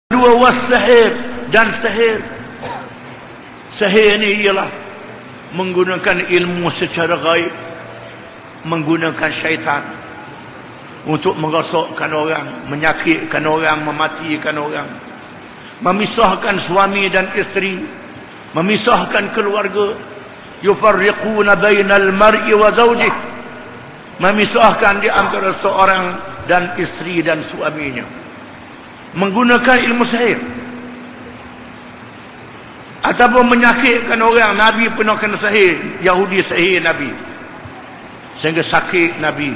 Dua was-sihir dan sihir. Sihir ini ialah menggunakan ilmu secara gaib, menggunakan syaitan untuk merosakkan orang, menyakitkan orang, mematikan orang, memisahkan suami dan isteri, memisahkan keluarga. Yufarriquna bainal mar'i wa zawjih, memisahkan di antara seorang dan isteri dan suaminya, menggunakan ilmu sihir. Ataupun menyakitkan orang. Nabi pernah kena sihir, Yahudi sihir Nabi sehingga sakit Nabi,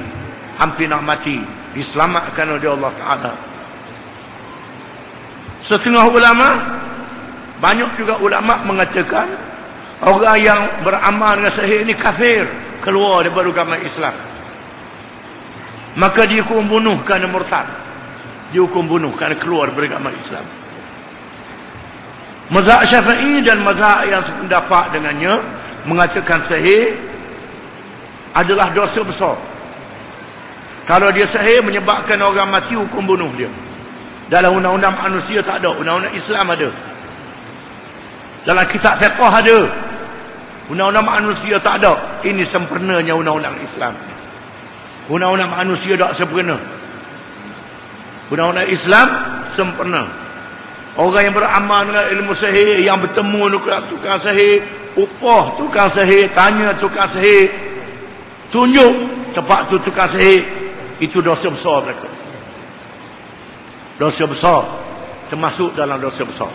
hampir nak mati, diselamatkan oleh Allah Ta'ala. Setengah ulama, banyak juga ulama mengatakan orang yang beramal dengan sihir ini kafir, keluar daripada agama Islam, maka dihukum bunuh kerana murtad, dihukum bunuh kerana keluar dari agama Islam. Mazhab Syafi'i dan mazhab yang sependapat dengannya mengatakan sihir adalah dosa besar. Kalau dia sihir menyebabkan orang mati, hukum bunuh dia. Dalam undang-undang manusia tak ada, undang-undang Islam ada. Dalam kitab fiqh ada. Undang-undang manusia tak ada. Ini sempurnanya undang-undang Islam. Undang-undang manusia tak sempurna. Undang-undang Islam sempurna. Orang yang beramal dengan ilmu sihir, yang bertemu dengan tukang sihir, upah tukang sihir, tanya tukang sihir, tunjuk tempat tu tukang sihir, itu dosa besar mereka. Dosa besar, termasuk dalam dosa besar.